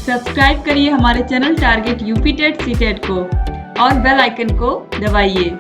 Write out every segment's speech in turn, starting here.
Subscribe करिए हमारे channel target UP TET CTET को और बेल आइकन को दबाइए।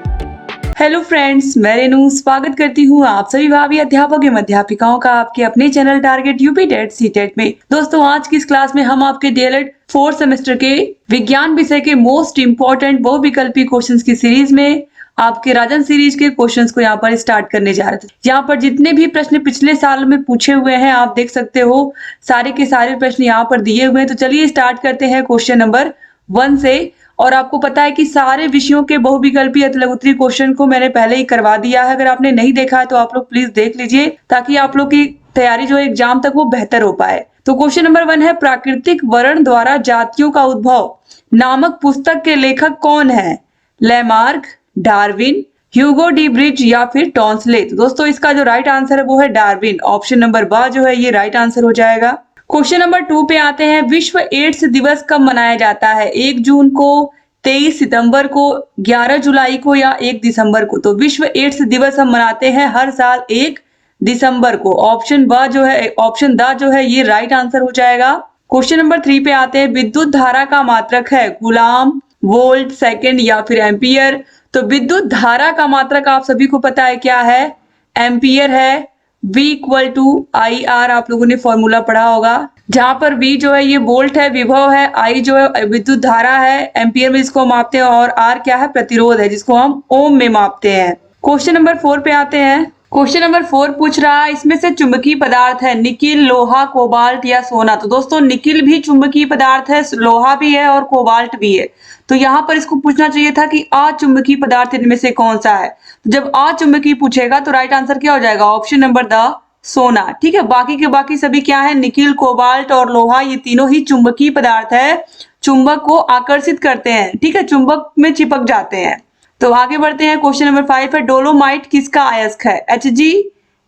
हेलो फ्रेंड्स, मैं रेनू स्वागत करती हूँ आप सभी भावी अध्यापक एवं अध्यापिकाओं का आपके अपने channel target UP TET CTET में। दोस्तों, आज की इस क्लास में हम आपके डीएलएड 4th सेमेस्टर के विज्ञान विषय के मोस्ट इम्पोर्टेंट बहुविकल्पी क्वेश्चंस की सीरीज में आपके राजन सीरीज के क्वेश्चंस को यहाँ पर स्टार्ट करने जा रहे थे। यहाँ पर जितने भी प्रश्न पिछले साल में पूछे हुए हैं आप देख सकते हो, सारे के सारे प्रश्न यहाँ पर दिए हुए हैं। तो चलिए स्टार्ट करते हैं क्वेश्चन नंबर 1 से। और आपको पता है कि सारे विषयों के बहुविकल्पी अतिलघुत्तरीय क्वेश्चन को मैंने पहले ही करवा दिया है। अगर आपने नहीं देखा है तो आप लोग प्लीज देख लीजिए, ताकि आप लोग की तैयारी जो एग्जाम तक वो बेहतर हो पाए। तो क्वेश्चन नंबर 1 है, प्राकृतिक वर्ण द्वारा जातियों का उद्भव नामक पुस्तक के लेखक कौन है? Lamarck, Darwin, Hugo de bridge या फिर टॉन्सले। तो दोस्तों, इसका जो राइट आंसर है वो है डार्विन। ऑप्शन नंबर बा जो है ये राइट आंसर हो जाएगा। क्वेश्चन नंबर 2 पे आते हैं, विश्व एड्स दिवस कब मनाया जाता है? 1 जून को, 23 सितंबर को, 11 जुलाई को या 1 दिसंबर को? तो विश्व एड्स दिवस हम मनाते हैं हर साल 1 दिसंबर को। ऑप्शन द जो है ये राइट आंसर हो जाएगा। क्वेश्चन नंबर 3 पे आते हैं, विद्युत धारा का मात्रक है कूलाम, वोल्ट, सेकेंड या फिर एम्पियर। तो विद्युत धारा का मात्रक आप सभी को पता है क्या है? एम्पियर है। V equal to I R, आप लोगों ने फॉर्मूला पढ़ा होगा, जहां पर V जो है ये वोल्ट है, विभव है, I जो है विद्युत धारा है, एम्पियर में इसको मापते हैं, और R क्या है? प्रतिरोध है, जिसको हम ओम में मापते हैं। क्वेश्चन नंबर 4 पे आते हैं। क्वेश्चन नंबर 4 पूछ रहा है, इसमें से चुंबकीय पदार्थ है निकिल, लोहा, कोबाल्ट या सोना। तो दोस्तों, निकिल भी चुंबकीय पदार्थ है, लोहा भी है और कोबाल्ट भी है। तो यहाँ पर इसको पूछना चाहिए था कि अचुंबकीय पदार्थ इनमें से कौन सा है। जब अचुंबकीय पूछेगा तो राइट आंसर क्या हो जाएगा? ऑप्शन नंबर द, सोना। ठीक है, बाकी के बाकी सभी क्या है? निकिल, कोबाल्ट और लोहा, ये तीनों ही चुंबकीय पदार्थ है, चुंबक को आकर्षित करते हैं। ठीक है, चुंबक में चिपक जाते हैं। तो आगे बढ़ते हैं। क्वेश्चन नंबर 5 है, डोलोमाइट किसका अयस्क है? Hg,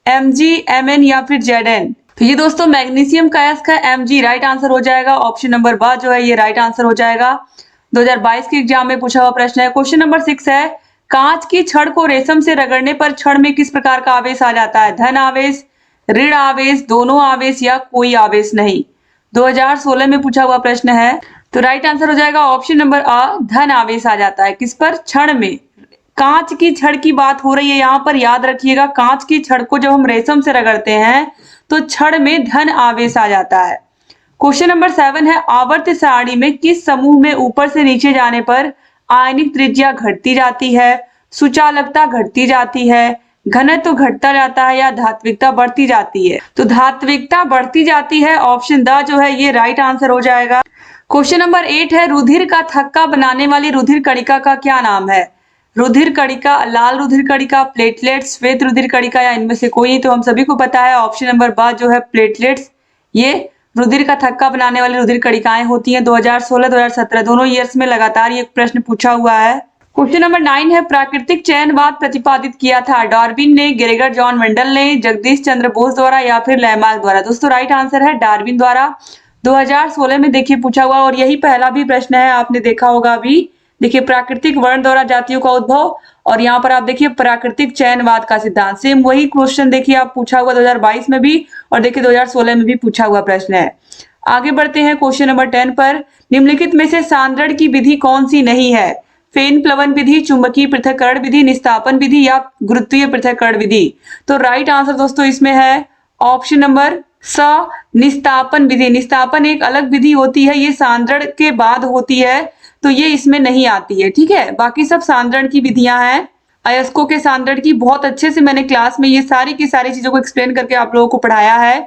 Mg, Mn या फिर Zn। तो ये दोस्तों मैग्नीशियम का अयस्क है, Mg राइट आंसर हो जाएगा। ऑप्शन नंबर ब जो है ये राइट आंसर हो जाएगा। 2022 के एग्जाम में पूछा हुआ प्रश्न है। क्वेश्चन नंबर 6 है, कांच की छड़ को रेशम से रगड़ने पर छड़ में किस प्रकार का आवेश आ जाता है? धन आवेश, ऋण आवेश, दोनों आवेश या कोई आवेश नहीं। 2016 में पूछा हुआ प्रश्न है। तो राइट आंसर हो जाएगा ऑप्शन नंबर अ, धन आवेश आ जाता है। किस पर? छड़ में। कांच की छड़ की बात हो रही है यहाँ पर, याद रखिएगा। कांच की छड़ को जब हम रेशम से रगड़ते हैं तो छड़ में धन आवेश आ जाता है। क्वेश्चन नंबर 7 है, आवर्त सारणी में किस समूह में ऊपर से नीचे जाने पर आयनिक त्रिज्या घटती जाती है, सुचालकता घटती जाती है, घनत्व घटता जाता है या धात्विकता बढ़ती जाती है? तो धात्विकता बढ़ती जाती है। ऑप्शन द जो है ये राइट आंसर हो जाएगा। क्वेश्चन नंबर 8 है, रुधिर का थक्का बनाने वाली रुधिर कणिका का क्या नाम है? रुधिर कणिका, लाल रुधिर कणिका, प्लेटलेट्स, श्वेत रुधिर कणिका या इनमें से कोई? तो हम सभी को पता है ऑप्शन नंबर ब जो है प्लेटलेट्स, ये रुधिर का थक्का बनाने वाली रुधिर कणिकाएं होती हैं। 2016-2017 दोनों ईयर्स में लगातार ये प्रश्न पूछा हुआ है। क्वेश्चन नंबर 9 है, प्राकृतिक चयनवाद प्रतिपादित किया था डार्विन ने, ग्रेगर जॉन मेंडल ने, जगदीश चंद्र बोस द्वारा या फिर लैमार्क द्वारा? दोस्तों राइट आंसर है डार्विन द्वारा। 2016 में देखिए पूछा हुआ, और यही पहला भी प्रश्न है, आपने देखा होगा अभी। देखिए, प्राकृतिक वर्ण द्वारा जातियों का उद्भव, और यहाँ पर आप देखिए प्राकृतिक चयनवाद का सिद्धांत। सेम वही क्वेश्चन देखिए आप पूछा हुआ 2022 में भी, और देखिए 2016 में भी पूछा हुआ प्रश्न है। आगे बढ़ते हैं क्वेश्चन नंबर 10 पर, निम्नलिखित में से सांद्रण की विधि कौन सी नहीं है? फेन प्लवन विधि, चुंबकीय पृथक्करण विधि, निस्तापन विधि या गुरुत्वीय पृथक्करण विधि? तो राइट आंसर दोस्तों इसमें है ऑप्शन नंबर स, निस्तापन विधि। निस्तापन एक अलग विधि होती है, ये सांद्रण के बाद होती है, तो ये इसमें नहीं आती है। ठीक है, बाकी सब सांद्रण की विधियां हैं। अयस्कों के सांद्रण की बहुत अच्छे से मैंने क्लास में ये सारी की सारी चीजों को एक्सप्लेन करके आप लोगों को पढ़ाया है।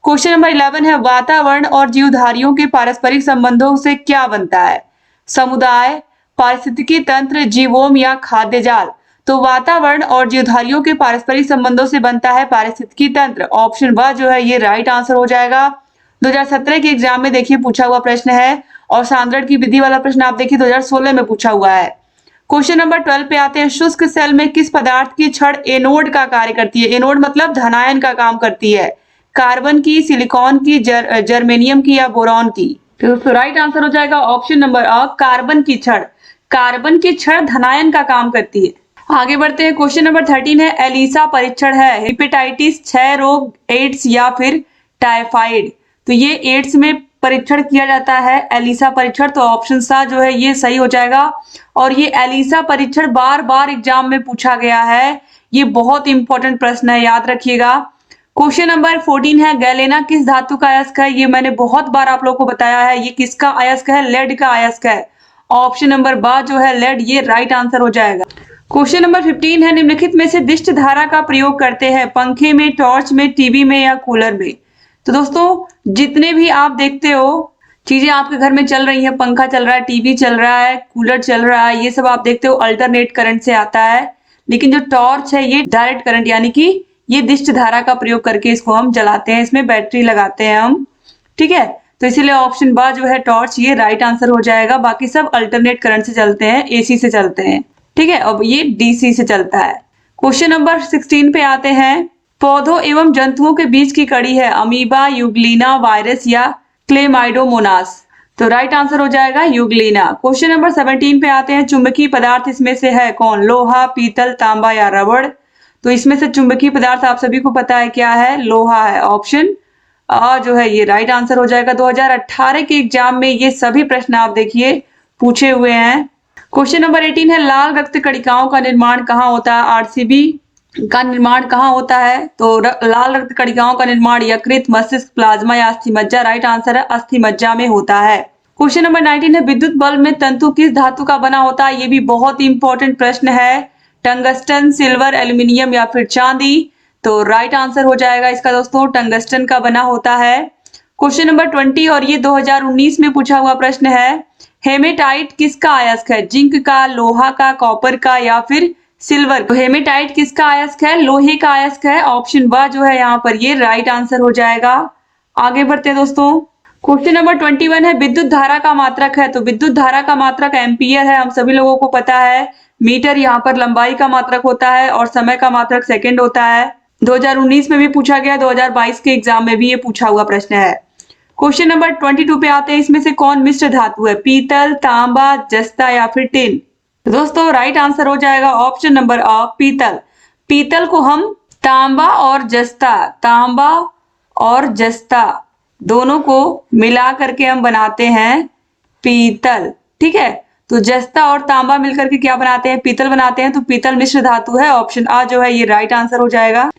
क्वेश्चन नंबर 11 है, वातावरण और जीवधारियों के पारस्परिक संबंधों से क्या बनता है? समुदाय, पारिस्थितिकी तंत्र, जीवोम या खाद्य जाल? तो वातावरण और जीवधारियों के पारस्परिक संबंधों से बनता है पारिस्थितिकी तंत्र। ऑप्शन ब जो है ये राइट आंसर हो जाएगा। 2017 के एग्जाम में देखिए पूछा हुआ प्रश्न है, और सांद्रण की विधि वाला प्रश्न आप देखिए 2016 में पूछा हुआ है। क्वेश्चन नंबर 12 पे आते हैं, शुष्क सेल में किस पदार्थ की छड़ एनोड का कार्य करती है? एनोड मतलब धनायन का काम करती है। कार्बन की, सिलिकॉन की, जर्मेनियम की या बोरॉन की? तो राइट आंसर हो जाएगा ऑप्शन नंबर अ, कार्बन की छड़। कार्बन की छड़ धनायन का काम करती है। आगे बढ़ते हैं। क्वेश्चन नंबर 13 है, एलिसा परीक्षण है हेपेटाइटिस, क्षय रोग, एड्स या फिर टाइफाइड? तो ये एड्स में परीक्षण किया जाता है, एलिसा परीक्षण, तो ऑप्शन सा जो है ये सही हो जाएगा। और ये एलिसा परीक्षण बार बार एग्जाम में पूछा गया है, ये बहुत इंपॉर्टेंट प्रश्न है, याद रखिएगा। क्वेश्चन नंबर 14 है, गैलेना किस धातु का अयस्क है? ये मैंने बहुत बार आप लोगों को बताया है, ये किसका अयस्क है? लेड का अयस्क है। ऑप्शन नंबर बा जो है लेड, ये राइट आंसर हो जाएगा। क्वेश्चन नंबर 15 है, निम्नलिखित में से दिष्ट धारा का प्रयोग करते हैं पंखे में, टॉर्च में, टीवी में या कूलर में? तो दोस्तों जितने भी आप देखते हो चीजें आपके घर में चल रही हैं, पंखा चल रहा है, टीवी चल रहा है, कूलर चल रहा है, ये सब आप देखते हो अल्टरनेट करंट से आता है। लेकिन जो टॉर्च है ये डायरेक्ट करंट, यानी कि ये दिष्ट धारा का प्रयोग करके इसको हम जलाते हैं, इसमें बैटरी लगाते हैं हम, ठीक है। तो इसीलिए ऑप्शन बा जो है टॉर्च, ये राइट आंसर हो जाएगा। बाकी सब अल्टरनेट करंट से चलते हैं, एसी से चलते हैं, ठीक है। अब ये डीसी से चलता है। क्वेश्चन नंबर 16 पे आते हैं, पौधों एवं जंतुओं के बीच की कड़ी है अमीबा, यूग्लिना, वायरस या क्लेमाइडोमोनास? तो राइट आंसर हो जाएगा यूग्लिना। क्वेश्चन नंबर 17 पे आते हैं, चुंबकीय पदार्थ इसमें से है कौन? लोहा, पीतल, तांबा या रबड़? तो इसमें से चुंबकीय पदार्थ आप सभी को पता है क्या है? लोहा है। ऑप्शन जो है ये राइट आंसर हो जाएगा। 2018 के एग्जाम में ये सभी प्रश्न आप देखिए पूछे हुए हैं। क्वेश्चन नंबर 18 है, लाल रक्त कणिकाओं का निर्माण कहाँ होता है? आरसीबी का निर्माण कहाँ होता है? तो लाल रक्त कणिकाओं का निर्माण यकृत, मस्तिष्क, प्लाज्मा या अस्थि मज्जा? राइट आंसर है अस्थि मज्जा में होता है। क्वेश्चन नंबर 19 है, विद्युत बल्ब में तंतु किस धातु का बना होता है? ये भी बहुत इंपॉर्टेंट प्रश्न है। टंगस्टन, सिल्वर, एल्यूमिनियम या फिर चांदी? तो राइट आंसर हो जाएगा इसका दोस्तों टंगस्टन का बना होता है। क्वेश्चन नंबर 20 और ये 2019 में पूछा हुआ प्रश्न है, हेमेटाइट किसका अयस्क है? जिंक का, लोहा का, कॉपर का या फिर सिल्वर? तो हेमेटाइट किसका अयस्क है? लोहे का अयस्क है। ऑप्शन ब जो है यहाँ पर ये राइट आंसर हो जाएगा। आगे बढ़ते हैं दोस्तों। क्वेश्चन नंबर 21 है, विद्युत धारा का मात्रक है? तो विद्युत धारा का मात्रक एम्पियर है, हम सभी लोगों को पता है। मीटर यहाँ पर लंबाई का मात्रक होता है और समय का मात्रक सेकंड होता है। 2019 में भी पूछा गया, 2022 के एग्जाम में भी ये पूछा हुआ प्रश्न है। क्वेश्चन नंबर 22 पे आते हैं, इसमें से कौन मिश्र धातु है? पीतल, तांबा, जस्ता या फिर टिन? तो दोस्तों राइट आंसर हो जाएगा ऑप्शन नंबर अ पीतल। पीतल को हम तांबा और जस्ता दोनों को मिला करके हम बनाते हैं पीतल, ठीक है। तो जस्ता और तांबा मिलकर के क्या बनाते हैं? पीतल बनाते हैं। तो पीतल मिश्र धातु है। ऑप्शन आ जो है ये राइट आंसर हो जाएगा।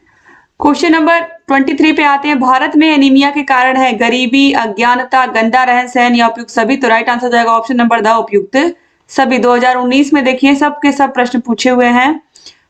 क्वेश्चन नंबर 23 पे आते हैं, भारत में एनीमिया के कारण है गरीबी, अज्ञानता, गंदा रहन सहन या उपयुक्त सभी? तो राइट आंसर हो जाएगा ऑप्शन नंबर द उपयुक्त सभी। 2019 में देखिए सब के सब प्रश्न पूछे हुए हैं।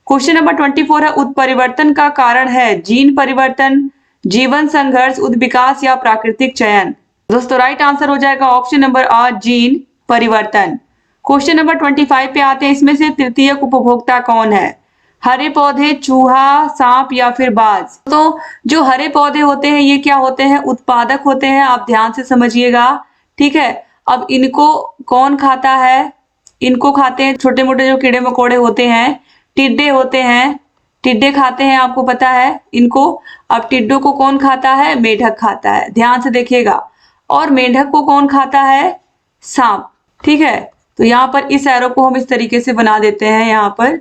क्वेश्चन नंबर 24 है, उत्परिवर्तन का कारण है जीन परिवर्तन, जीवन संघर्ष, उद्विकास या प्राकृतिक चयन? दोस्तों राइट आंसर हो जाएगा ऑप्शन नंबर आ जीन परिवर्तन। क्वेश्चन नंबर 25 पे आते हैं, इसमें से तृतीयक उपभोक्ता कौन है? हरे पौधे, चूहा, सांप या फिर बाज? तो जो हरे पौधे होते हैं ये क्या होते हैं? उत्पादक होते हैं, आप ध्यान से समझिएगा, ठीक है। अब इनको कौन खाता है? इनको खाते हैं छोटे मोटे जो कीड़े मकोड़े होते हैं, टिड्डे होते हैं, टिड्डे खाते हैं, आपको पता है इनको। अब टिड्डों को कौन खाता है? मेढक खाता है, ध्यान से देखिएगा। और मेढक को कौन खाता है? सांप, ठीक है। तो यहाँ पर इस एरो को हम इस तरीके से बना देते हैं यहाँ पर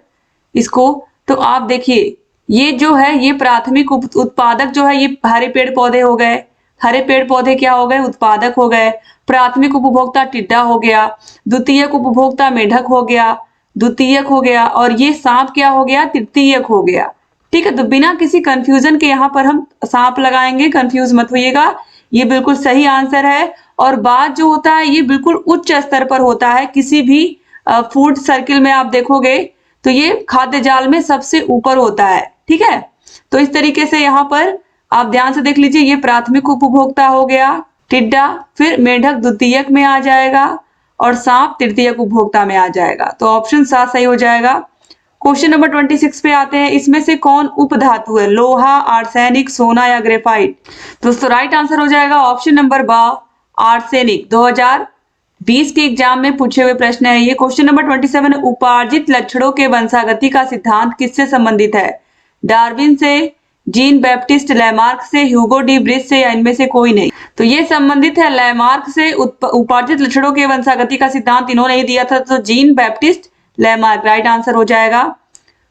इसको। तो आप देखिए ये जो है ये प्राथमिक उत्पादक जो है ये हरे पेड़ पौधे हो गए। हरे पेड़ पौधे क्या हो गए? उत्पादक हो गए। प्राथमिक उपभोक्ता टिड्डा हो गया, द्वितीयक उपभोक्ता मेढक हो गया, द्वितीयक हो गया, और ये सांप क्या हो गया? तृतीयक हो गया, ठीक है। तो बिना किसी कंफ्यूजन के यहाँ पर हम सांप लगाएंगे, कंफ्यूज मत होइएगा, ये बिल्कुल सही आंसर है। और बात जो होता है ये बिल्कुल उच्च स्तर पर होता है, किसी भी फूड सर्किल में आप देखोगे तो ये खाद्य जाल में सबसे ऊपर होता है, ठीक है। तो इस तरीके से यहाँ पर आप ध्यान से देख लीजिए, ये प्राथमिक उपभोक्ता हो गया टिड्डा, फिर मेढक द्वितीयक में आ जाएगा और सांप तृतीयक उपभोक्ता में आ जाएगा। तो ऑप्शन 7 सही हो जाएगा। क्वेश्चन नंबर 26 पे आते हैं, इसमें से कौन उपधातु है? लोहा, आर्सेनिक, सोना या ग्रेफाइट? दोस्तों राइट आंसर हो जाएगा ऑप्शन नंबर बा आर्सेनिक। 2020 के एग्जाम में पूछे हुए प्रश्न है ये। क्वेश्चन नंबर 27, उपार्जित लक्षणों के वंशागति का सिद्धांत किससे संबंधित है? डार्विन से, जीन बैप्टिस्ट लैमार्क से, ह्यूगो डी ब्रिज से या इनमें से कोई नहीं? तो ये संबंधित है लैमार्क से। उपार्जित लक्षणों के वंशागति का सिद्धांत इन्होंने ही दिया था, तो Jean Baptiste Lamarck right answer हो जाएगा।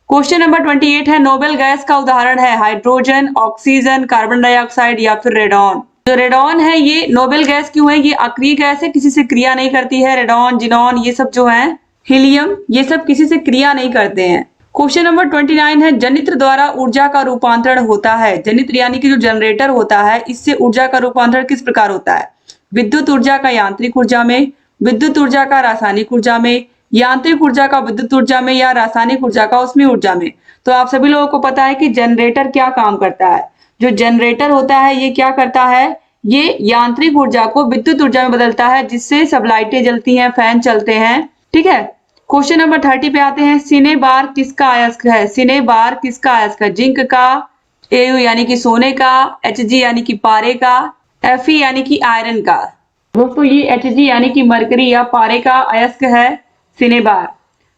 क्वेश्चन नंबर 28 है, नोबेल गैस का उदाहरण है हाइड्रोजन, ऑक्सीजन, कार्बन डाइऑक्साइड या फिर रेडॉन? जो रेडॉन है ये नोबेल गैस क्यों है? ये अक्रिय गैस है, किसी से क्रिया नहीं करती है। रेडॉन, जिनॉन ये सब जो है, हीलियम, ये सब किसी से क्रिया नहीं करते हैं। क्वेश्चन नंबर 29 है, जनित्र द्वारा ऊर्जा का रूपांतरण होता है। जनित्र यानी कि जो जनरेटर होता है, इससे ऊर्जा का रूपांतरण किस प्रकार होता है? विद्युत ऊर्जा का यांत्रिक ऊर्जा में, विद्युत ऊर्जा का रासायनिक ऊर्जा में, यांत्रिक ऊर्जा का विद्युत ऊर्जा में, या रासायनिक ऊर्जा का उसमें ऊर्जा में। तो आप सभी लोगों को पता है कि जनरेटर क्या काम करता है। जो जनरेटर होता है ये क्या करता है? ये यांत्रिक ऊर्जा को विद्युत ऊर्जा में बदलता है, जिससे सब लाइटें जलती हैं, फैन चलते हैं। ठीक है। क्वेश्चन नंबर 30 पे आते हैं, सिने बार किसका अयस्क है? सिने बार किसका अयस्क है? जिंक का, एयू यानी कि सोने का, Hg यानी कि पारे का, Fe यानी कि आयरन का। दोस्तों ये Hg यानी कि मरकरी या पारे का अयस्क है सिने बार।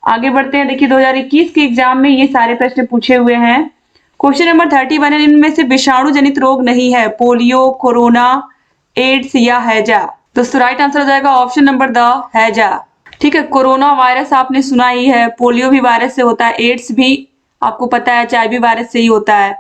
आगे बढ़ते हैं। देखिए 2021 के एग्जाम में ये सारे प्रश्न पूछे हुए हैं। क्वेश्चन नंबर 31 है, इनमें से विषाणु जनित रोग नहीं है। पोलियो, कोरोना, एड्स या हैजा। दोस्तों राइट आंसर हो जाएगा ऑप्शन नंबर द, हैजा। ठीक है। कोरोना वायरस आपने सुना ही है, पोलियो भी वायरस से होता है, एड्स भी आपको पता है HIV वायरस से ही होता है।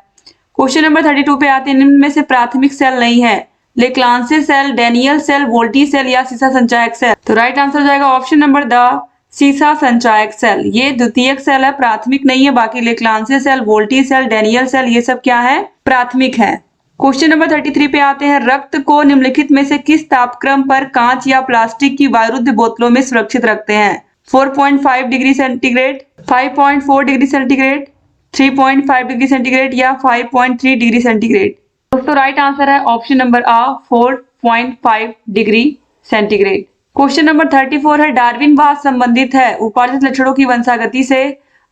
क्वेश्चन नंबर 32 पे आते हैं, इनमें से प्राथमिक सेल नहीं है। Leclanche cell, Daniell cell, Volta cell या सीसा संचायक सेल। तो राइट आंसर हो जाएगा ऑप्शन नंबर द, सीसा संचायक सेल। ये द्वितीयक सेल है, प्राथमिक नहीं है। बाकी Leclanche cell, Volta cell, Daniell cell ये सब क्या है? प्राथमिक है। क्वेश्चन नंबर 33 पे आते हैं, रक्त को निम्नलिखित में से किस तापक्रम पर कांच या प्लास्टिक की वायुरुद्ध बोतलों में सुरक्षित रखते हैं? 4.5 degree centigrade, 5.4 degree centigrade, 3.5 degree centigrade या 5.3 डिग्री सेंटीग्रेड। दोस्तों राइट आंसर है ऑप्शन नंबर आ, 4.5 डिग्री सेंटीग्रेड। क्वेश्चन नंबर 34 है, डार्विनवाद संबंधित है उपार्जित लक्षणों की वंशागति से,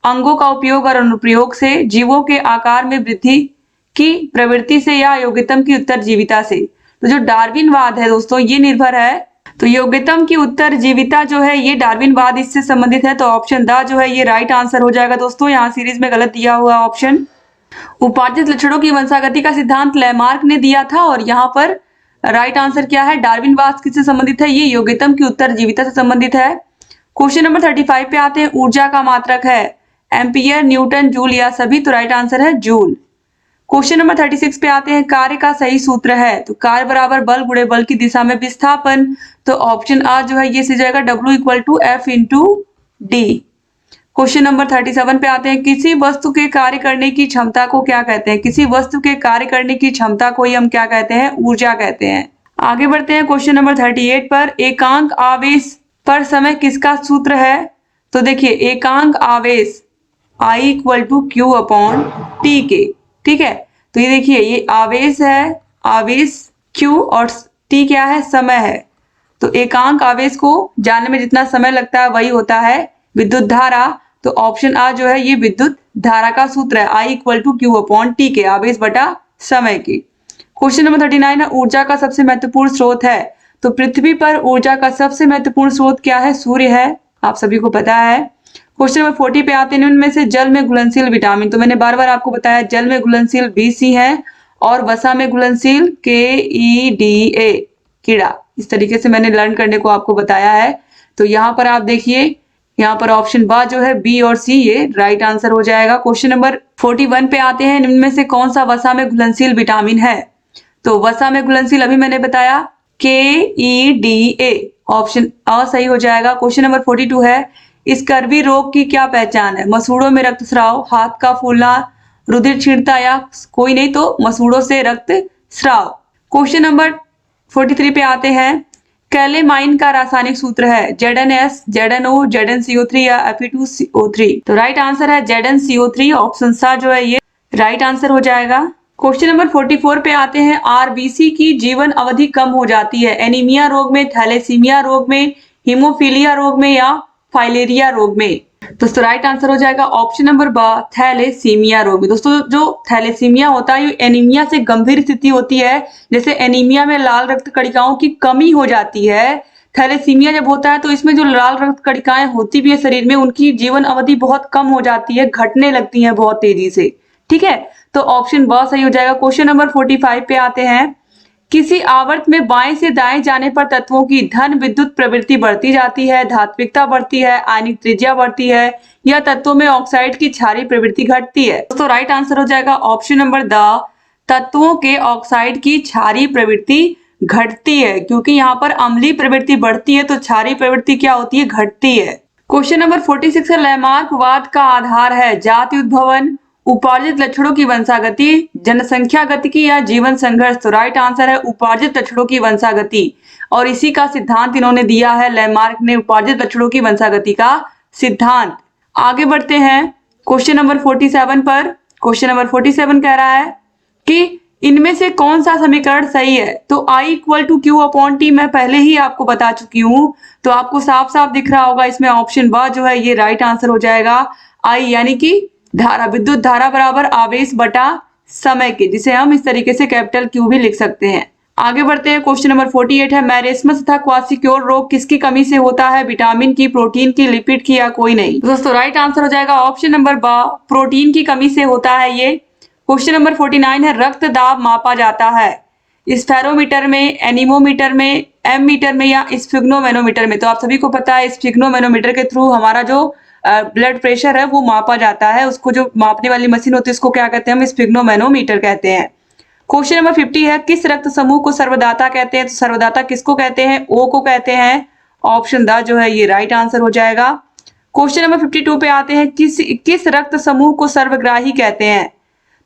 अंगों का उपयोग और अनुप्रयोग से, जीवों के आकार में वृद्धि की प्रवृत्ति से, या योग्यतम की उत्तरजीविता से। तो जो डार्विनवाद है दोस्तों ये निर्भर है, तो योग्यतम की उत्तरजीविता जो है ये डार्विनवाद इससे संबंधित है। तो ऑप्शन द जो है ये राइट आंसर हो जाएगा। दोस्तों यहाँ सीरीज में गलत दिया हुआ ऑप्शन। उपार्जित लक्षणों की वंशागति का सिद्धांत लैमार्क ने दिया था, और यहाँ पर राइट आंसर क्या है? डार्विनवाद किससे संबंधित है? ये योग्यतम की उत्तरजीविता से संबंधित है। क्वेश्चन नंबर 35 पे आते हैं, ऊर्जा का मात्रक है एम्पियर, न्यूटन, जूल या सभी। तो राइट आंसर है जूल। क्वेश्चन नंबर 36 पे आते हैं, कार्य का सही सूत्र है। तो कार्य बराबर बल गुणे बल की दिशा में विस्थापन। तो ऑप्शन आ जो है ये सही जाएगा, W = F × D। Question number 37 पे आते हैं, किसी वस्तु के कार्य करने की क्षमता को क्या कहते हैं? किसी वस्तु के कार्य करने की क्षमता को ही हम क्या कहते हैं? ऊर्जा कहते हैं। आगे बढ़ते हैं क्वेश्चन नंबर 38 पर, एकांक आवेश पर समय किसका सूत्र है? तो देखिए एकांक आवेश I = Q/T के। ठीक है। तो ये देखिए ये आवेश है, आवेश Q और T क्या है? समय है। तो एकांक आवेश को जानने में जितना समय लगता है वही होता है विद्युत धारा। तो ऑप्शन आ जो है ये विद्युत धारा का सूत्र है, I = Q/T के, आवेश बटा समय के। क्वेश्चन नंबर 39 है, ऊर्जा का सबसे महत्वपूर्ण स्रोत है। तो पृथ्वी पर ऊर्जा का सबसे महत्वपूर्ण स्रोत क्या है? सूर्य है, आप सभी को पता है। क्वेश्चन नंबर 40 पे आते हैं, उनमें से जल में घुलनशील विटामिन। तो मैंने बार बार आपको बताया जल में घुलनशील BC है, और वसा में घुलनशील KEDA, कीड़ा। इस तरीके से मैंने लर्न करने को आपको बताया है। तो यहाँ पर आप देखिए, यहाँ पर ऑप्शन बा जो है B और C ये राइट आंसर हो जाएगा। क्वेश्चन नंबर 41 पे आते हैं, इनमें से कौन सा वसा में घुलनशील विटामिन है? तो वसा में घुलनशील अभी मैंने बताया KEDA, ऑप्शन अ सही हो जाएगा। क्वेश्चन नंबर 42 है, स्कर्वी रोग की क्या पहचान है? मसूड़ों में रक्तस्राव, हाथ का फूलना, रुधिर छींटता या कोई नहीं, तो मसूड़ों से रक्त स्राव। क्वेश्चन नंबर 43 पे आते हैं, कैलेमाइन का रासायनिक सूत्र है ZnS, ZnO, ZnCO3 या Fe2CO3। तो राइट आंसर है ZnCO3, ऑप्शन सा जो है ये राइट आंसर हो जाएगा। क्वेश्चन नंबर 44 पे आते हैं, RBC की जीवन अवधि कम हो जाती है एनीमिया रोग में, थैलेसीमिया रोग में, हीमोफीलिया रोग में या फाइलेरिया रोग में। दोस्तों राइट आंसर हो जाएगा ऑप्शन नंबर बा, थैलेसीमिया रोग में। दोस्तों जो थैलेसीमिया होता है ये एनीमिया से गंभीर स्थिति होती है। जैसे एनीमिया में लाल रक्त कणिकाओं की कमी हो जाती है, थैलेसीमिया जब होता है तो इसमें जो लाल रक्त कणिकाएं होती भी है शरीर में, उनकी जीवन अवधि बहुत कम हो जाती है, घटने लगती है बहुत तेजी से। ठीक है। तो ऑप्शन ब सही हो जाएगा। क्वेश्चन नंबर 45 पे आते हैं, किसी आवर्त में बाएं से दाएं जाने पर तत्वों की धन विद्युत प्रवृत्ति बढ़ती जाती है, धात्विकता बढ़ती है, आयनिक त्रिज्या बढ़ती है, या तत्वों में ऑक्साइड की क्षारीय प्रवृत्ति घटती है। दोस्तों राइट आंसर हो जाएगा ऑप्शन नंबर द, तत्वों के ऑक्साइड की क्षारीय प्रवृत्ति घटती है, क्योंकि यहाँ पर अम्लीय प्रवृत्ति बढ़ती है तो क्षारीय प्रवृत्ति क्या होती है, घटती है। क्वेश्चन नंबर 46 है, लैमार्कवाद का आधार है जाति उद्भवन, उपार्जित लक्षणों की वंशागति, जनसंख्या गतिकी या जीवन संघर्ष। तो राइट आंसर है उपार्जित लक्षणों की वंशागति, और इसी का सिद्धांत इन्होंने दिया है, लैमार्क ने उपार्जित लक्षणों की वंशागति का सिद्धांत। आगे बढ़ते हैं क्वेश्चन नंबर 47 पर। क्वेश्चन नंबर 47 कह रहा है कि इनमें से कौन सा समीकरण सही है। तो I equal to Q upon T मैं पहले ही आपको बता चुकी हूँ, तो आपको साफ साफ दिख रहा होगा इसमें ऑप्शन ब जो है ये राइट आंसर हो जाएगा। I यानी कि धारा, विद्युत धारा बराबर आवेश बटा समय के, जिसे हम इस तरीके से कैपिटल क्यू भी लिख सकते हैं। आगे बढ़ते हैं क्वेश्चन नंबर 48 है, मैरेस्मस तथा क्वासिक्योर रोग किसकी कमी से होता है, विटामिन की, प्रोटीन की, लिपिड की या कोई नहीं। दोस्तों राइट आंसर हो जाएगा ऑप्शन नंबर ब, प्रोटीन की कमी से होता है ये। क्वेश्चन नंबर 49 है, रक्त दाब मापा जाता है स्फेरोमीटर में, एनीमोमीटर में, एम मीटर में या स्फिग्नोमेनोमीटर में। तो आप सभी को पता है स्फिग्नोमेनोमीटर के थ्रू हमारा जो ब्लड प्रेशर है वो मापा जाता है, उसको जो मापने वाली मशीन होती है उसको क्या कहते हैं, हम स्फिग्नोमेनोमीटर कहते हैं। क्वेश्चन नंबर 50 है, किस रक्त समूह को सर्वदाता कहते हैं। तो सर्वदाता किसको कहते हैं, ओ को कहते हैं। ऑप्शन द जो है ये राइट आंसर हो जाएगा। क्वेश्चन नंबर 52 पे आते हैं, किस रक्त समूह को सर्वग्राही कहते हैं।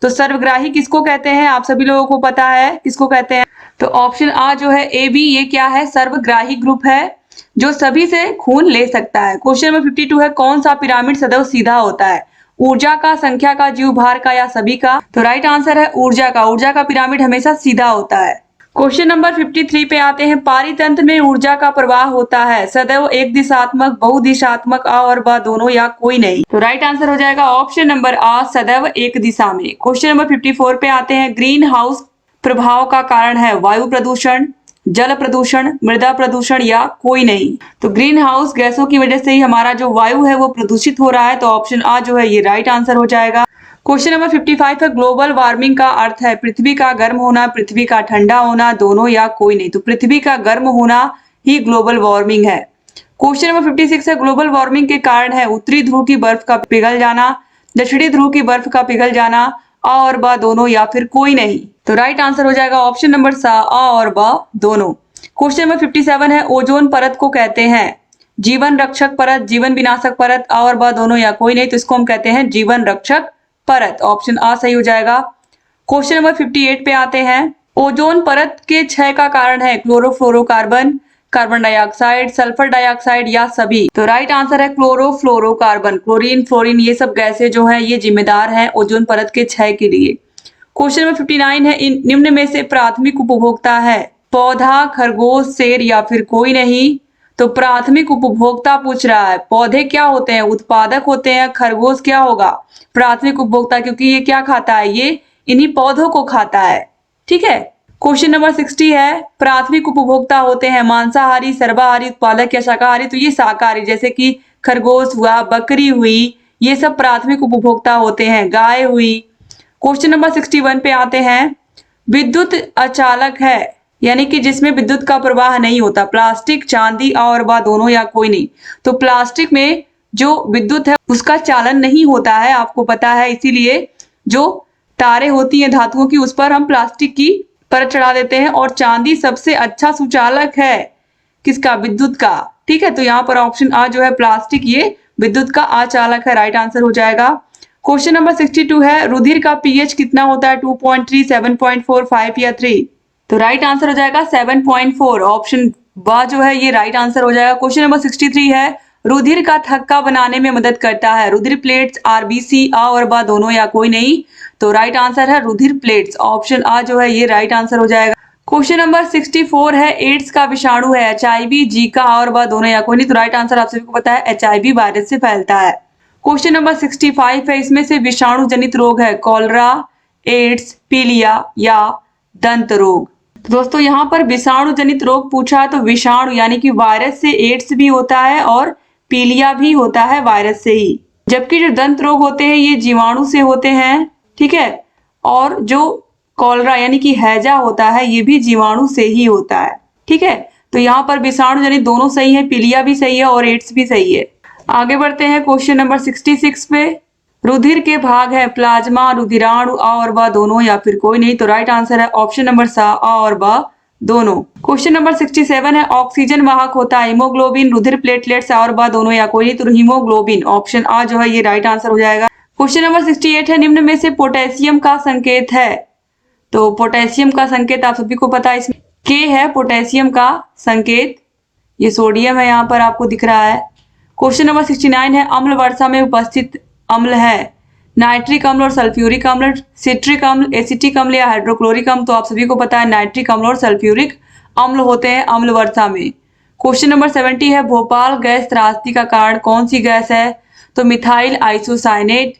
तो सर्वग्राही किसको कहते हैं, आप सभी लोगों को पता है किसको कहते हैं। तो ऑप्शन आ जो है ए बी, ये क्या है, सर्वग्राही ग्रुप है जो सभी से खून ले सकता है। क्वेश्चन नंबर 52 है, कौन सा पिरामिड सदैव सीधा होता है, ऊर्जा का, संख्या का, जीव भार का या सभी का। तो राइट आंसर है ऊर्जा का, ऊर्जा का पिरामिड हमेशा सीधा होता है। क्वेश्चन नंबर 53 पे आते हैं, पारितंत्र में ऊर्जा का प्रवाह होता है सदैव एक दिशात्मक, बहुदिशात्मक, आ और ब दोनों या कोई नहीं। तो राइट आंसर हो जाएगा ऑप्शन नंबर आ, सदैव एक दिशा में। क्वेश्चन नंबर 54 पे आते हैं, ग्रीन हाउस प्रभाव का कारण है वायु प्रदूषण, जल प्रदूषण, मृदा प्रदूषण या कोई नहीं। तो ग्रीन हाउस गैसों की वजह से ही हमारा जो वायु है वो प्रदूषित हो रहा है, तो ऑप्शन आ जो है ये राइट आंसर हो जाएगा। क्वेश्चन नंबर 55 है, ग्लोबल वार्मिंग का अर्थ है पृथ्वी का गर्म होना, पृथ्वी का ठंडा होना, दोनों या कोई नहीं। तो पृथ्वी का गर्म होना ही ग्लोबल वार्मिंग है। क्वेश्चन नंबर 56 है, ग्लोबल वार्मिंग के कारण है उत्तरी ध्रुव की बर्फ का पिघल जाना, दक्षिणी ध्रुव की बर्फ का पिघल जाना, आ और ब दोनों या फिर कोई नहीं। तो राइट आंसर हो जाएगा ऑप्शन नंबर सा, आ और ब दोनों। क्वेश्चन नंबर 57 है, ओजोन परत को कहते हैं जीवन रक्षक परत, जीवन विनाशक परत, आ और ब दोनों या कोई नहीं। तो इसको हम कहते हैं जीवन रक्षक परत, ऑप्शन आ सही हो जाएगा। क्वेश्चन नंबर 58 पे आते हैं, ओजोन परत के क्षय का कारण है chlorofluorocarbon, carbon dioxide, sulphur dioxide या सभी। तो राइट आंसर है क्लोरोफ्लोरोकार्बन, क्लोरीन, फ्लोरीन ये सब गैसें जो है ये जिम्मेदार हैं ओजोन परत के क्षय के लिए। क्वेश्चन नंबर 59 है, इन निम्न में से प्राथमिक उपभोक्ता है पौधा, खरगोश, शेर या फिर कोई नहीं। तो प्राथमिक उपभोक्ता पूछ रहा है, पौधे क्या होते हैं, उत्पादक होते हैं, खरगोश क्या होगा, प्राथमिक उपभोक्ता, क्योंकि ये क्या खाता है, ये इन्हीं पौधों को खाता है। ठीक है। क्वेश्चन नंबर 60 है, प्राथमिक उपभोक्ता होते हैं मांसाहारी, सर्वाहारी, उत्पादक या शाकाहारी। तो ये शाकाहारी, जैसे कि खरगोश हुआ, बकरी हुई, ये सब प्राथमिक उपभोक्ता होते हैं, गाय हुई। क्वेश्चन नंबर 61 पे आते हैं, विद्युत अचालक है यानी कि जिसमें विद्युत का प्रवाह नहीं होता, प्लास्टिक, चांदी, आ और बा दोनों या कोई नहीं। तो प्लास्टिक में जो विद्युत है उसका चालन नहीं होता है, आपको पता है, इसीलिए जो तारें होती हैं धातुओं की उस पर हम प्लास्टिक की परत चढ़ा देते हैं। और चांदी सबसे अच्छा सुचालक है किसका, विद्युत का। ठीक है, तो यहाँ पर ऑप्शन आ जो है प्लास्टिक ये विद्युत का अचालक है, राइट आंसर हो जाएगा। क्वेश्चन नंबर 62 है, रुधिर का पीएच कितना होता है, 2.3, 7.4, 5 या 3। तो राइट आंसर हो जाएगा 7.4, ऑप्शन ब जो है ये राइट आंसर हो जाएगा। क्वेश्चन नंबर 63 है, रुधिर का थक्का बनाने में मदद करता है रुधिर प्लेट्स, आरबीसी, आ और बा दोनों या कोई नहीं। तो राइट आंसर है रुधिर प्लेट्स, ऑप्शन आ जो है ये राइट आंसर हो जाएगा। क्वेश्चन नंबर 64 है, एड्स का विषाणु है एचआईवी, जीका, आ और बा दोनों या कोई नहीं। तो राइट आंसर आप सभी को पता है एचआईवी वायरस से फैलता है। क्वेश्चन नंबर 65 है, इसमें से विषाणु जनित रोग है कॉलरा, एड्स, पीलिया या दंत रोग। तो दोस्तों यहाँ पर विषाणु जनित रोग पूछा है, तो विषाणु यानी कि वायरस से एड्स भी होता है और पीलिया भी होता है वायरस से ही, जबकि जो दंत रोग होते हैं ये जीवाणु से होते हैं। ठीक है, और जो कॉलरा यानी कि हैजा होता है ये भी जीवाणु से ही होता है। ठीक है, तो यहाँ पर विषाणु जनित दोनों सही है, पीलिया भी सही है और एड्स भी सही है। आगे बढ़ते हैं क्वेश्चन नंबर 66 पे, रुधिर के भाग है प्लाज्मा, रुधिराणु, अ और ब दोनों या फिर कोई नहीं। तो राइट आंसर है ऑप्शन नंबर सा, अ और ब दोनों। क्वेश्चन नंबर 67 है ऑक्सीजन वाहक होता है हीमोग्लोबिन, रुधिर प्लेटलेट्स, अ और ब दोनों या कोई नहीं। तो हीमोग्लोबिन ऑप्शन आ जो है ये राइट आंसर हो जाएगा। क्वेश्चन नंबर 68 है निम्न में से पोटेशियम का संकेत है। तो पोटेशियम का संकेत आप सभी को पता है, इसमें के है पोटेशियम का संकेत, ये सोडियम है यहाँ पर आपको दिख रहा है। क्वेश्चन नंबर 69 है अम्ल वर्षा में उपस्थित अम्ल है नाइट्रिक अम्ल और सल्फ्यूरिक अम्ल, सिट्रिक अम्ल, एसिटिक अम्ल या हाइड्रोक्लोरिक अम्ल। तो आप सभी को पता है नाइट्रिक अम्ल और सल्फ्यूरिक अम्ल होते हैं अम्ल वर्षा में। क्वेश्चन नंबर 70 है भोपाल गैस त्रासदी का कारण कौन सी गैस है। तो मिथाइल आइसोसाइनेट,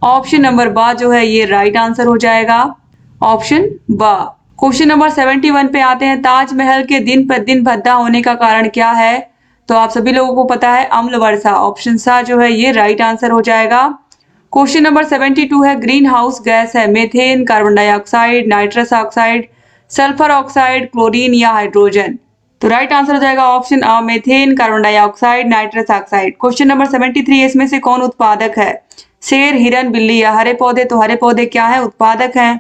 ऑप्शन नंबर बा जो है ये राइट आंसर हो जाएगा, ऑप्शन बा। क्वेश्चन नंबर 71 पे आते हैं ताजमहल के दिन प्रतिदिन भद्दा होने का कारण क्या है। तो आप सभी लोगों को पता है अम्ल वर्षा, ऑप्शन सा जो है ये राइट आंसर हो जाएगा। क्वेश्चन नंबर 72 है ग्रीन हाउस गैस है methane, carbon dioxide, nitrous oxide, sulphur oxide, chlorine या हाइड्रोजन। तो राइट आंसर हो जाएगा ऑप्शन आ methane, carbon dioxide, nitrous oxide. Question number 73 इसमें से कौन उत्पादक है, शेर, हिरन, बिल्ली या हरे पौधे। तो हरे पौधे क्या है, उत्पादक है।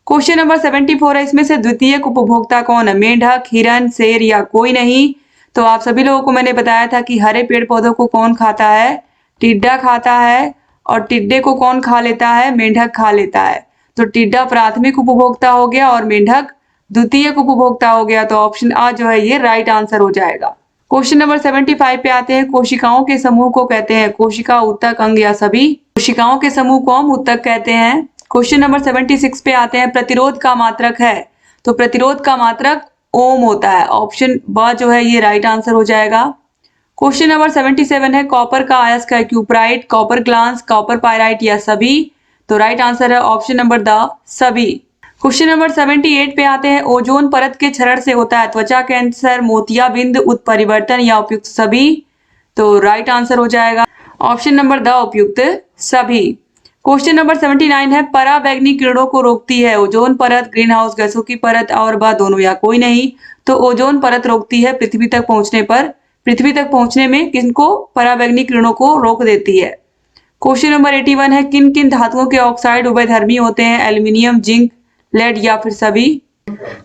क्वेश्चन नंबर 74 है इसमें से द्वितीयक उपभोक्ता कौन है, मेंढक, हिरन, शेर या कोई नहीं। तो आप सभी लोगों को मैंने बताया था कि हरे पेड़ पौधों को कौन खाता है, टिड्डा खाता है, और टिड्डे को कौन खा लेता है, मेंढक खा लेता है। तो टिड्डा प्राथमिक उपभोक्ता हो गया और मेंढक द्वितीयक उपभोक्ता हो गया। तो ऑप्शन आ जो है ये राइट आंसर हो जाएगा। क्वेश्चन नंबर 75 पे आते हैं कोशिकाओं के समूह को कहते हैं कोशिका, ऊतक, अंग या सभी। कोशिकाओं के समूह को हम ऊतक कहते हैं। क्वेश्चन नंबर 76 पे आते हैं प्रतिरोध का मात्रक है। तो प्रतिरोध का मात्रक ओम होता है, ऑप्शन ब जो है ये राइट आंसर हो जाएगा। क्वेश्चन नंबर 77 है कॉपर का अयस्क है cuprite, copper glass, copper pyrite या सभी। तो राइट आंसर है ऑप्शन नंबर द सभी। क्वेश्चन नंबर 78 पे आते हैं ओजोन परत के क्षरण से होता है त्वचा कैंसर, मोतियाबिंद, उत्परिवर्तन या उपयुक्त सभी। तो राइट आंसर हो जाएगा ऑप्शन नंबर द उपयुक्त सभी। क्वेश्चन नंबर 79 है पराबैंगनी किरणों को रोकती है ओजोन परत, ग्रीन हाउस गैसों की परत और ब दोनों या कोई नहीं। तो ओजोन परत रोकती है पृथ्वी तक पहुंचने पर, पृथ्वी तक पहुंचने में किनको, पराबैंगनी किरणों को रोक देती है। क्वेश्चन नंबर 81 है किन किन धातुओं के ऑक्साइड उभयधर्मी होते हैं, एल्यूमिनियम, जिंक, लेड या फिर सभी।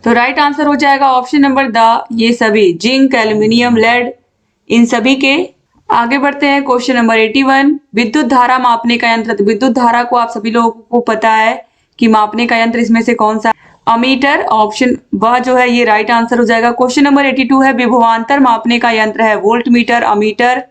तो राइट आंसर हो जाएगा ऑप्शन नंबर द ये सभी, जिंक, एल्यूमिनियम, लेड, इन सभी के। आगे बढ़ते हैं क्वेश्चन नंबर 81 विद्युत धारा मापने का यंत्र। तो विद्युत धारा को आप सभी लोगों को पता है कि मापने का यंत्र इसमें से कौन सा, अमीटर, ऑप्शन ब जो है ये राइट आंसर हो जाएगा। क्वेश्चन नंबर 82 है विभवांतर मापने का यंत्र है वोल्ट मीटर, अमीटर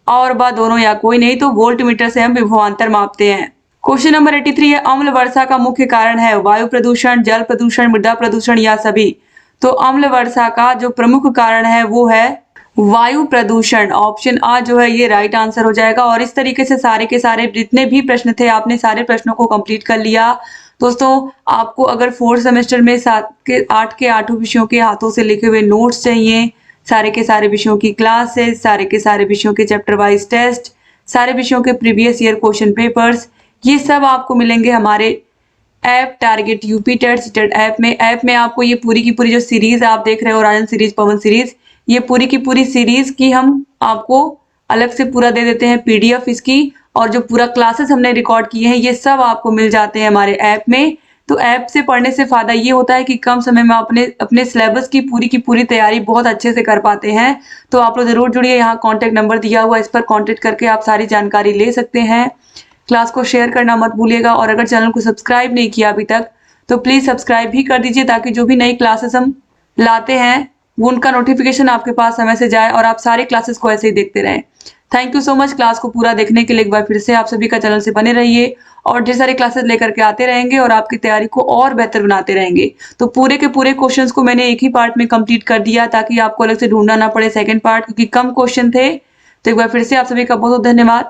और ब दोनों या कोई नहीं। तो वोल्ट मीटर से हम विभवांतर मापते हैं। क्वेश्चन नंबर 83 है अम्ल वर्षा का मुख्य कारण है वायु प्रदूषण, जल प्रदूषण, मृदा प्रदूषण या सभी। तो अम्ल वर्षा का जो प्रमुख कारण है वो है वायु प्रदूषण, ऑप्शन आ जो है ये राइट आंसर हो जाएगा। और इस तरीके से सारे के सारे जितने भी प्रश्न थे आपने सारे प्रश्नों को कंप्लीट कर लिया। दोस्तों आपको अगर 4th सेमेस्टर में 8 के 8 विषयों के हाथों से लिखे हुए नोट्स चाहिए, सारे के सारे विषयों की क्लासेस, सारे के सारे विषयों के चैप्टर वाइज टेस्ट, सारे विषयों के प्रीवियस ईयर क्वेश्चन पेपर्स, ये सब आपको मिलेंगे हमारे app target UP TET CTET app में आपको ये पूरी की पूरी जो सीरीज आप देख रहे हो, राजन सीरीज, पवन सीरीज, ये पूरी की पूरी सीरीज की हम आपको अलग से पूरा दे देते हैं पीडीएफ इसकी, और जो पूरा क्लासेस हमने रिकॉर्ड किए हैं ये सब आपको मिल जाते हैं हमारे ऐप में। तो ऐप से पढ़ने से फायदा ये होता है कि कम समय में अपने सिलेबस की पूरी तैयारी बहुत अच्छे से कर पाते हैं। तो आप लोग जरूर जुड़िए, यहाँ कॉन्टेक्ट नंबर दिया हुआ, इस पर कॉन्टेक्ट करके आप सारी जानकारी ले सकते हैं। क्लास को शेयर करना मत भूलिएगा, और अगर चैनल को सब्सक्राइब नहीं किया अभी तक तो प्लीज सब्सक्राइब भी कर दीजिए, ताकि जो भी नई क्लासेस हम लाते हैं वो उनका नोटिफिकेशन आपके पास समय से जाए और आप सारे क्लासेस को ऐसे ही देखते रहें। Thank you so much class को पूरा देखने के लिए। एक बार फिर से आप सभी का चैनल से बने रहिए और ढेर सारी क्लासेस लेकर के आते रहेंगे और आपकी तैयारी को और बेहतर बनाते रहेंगे। तो पूरे के पूरे क्वेश्चंस को मैंने एक ही पार्ट में कंप्लीट कर दिया, ताकि आपको अलग से ढूंढना ना पड़े सेकंड पार्ट, क्योंकि कम क्वेश्चन थे। तो एक बार फिर से आप सभी का बहुत बहुत धन्यवाद।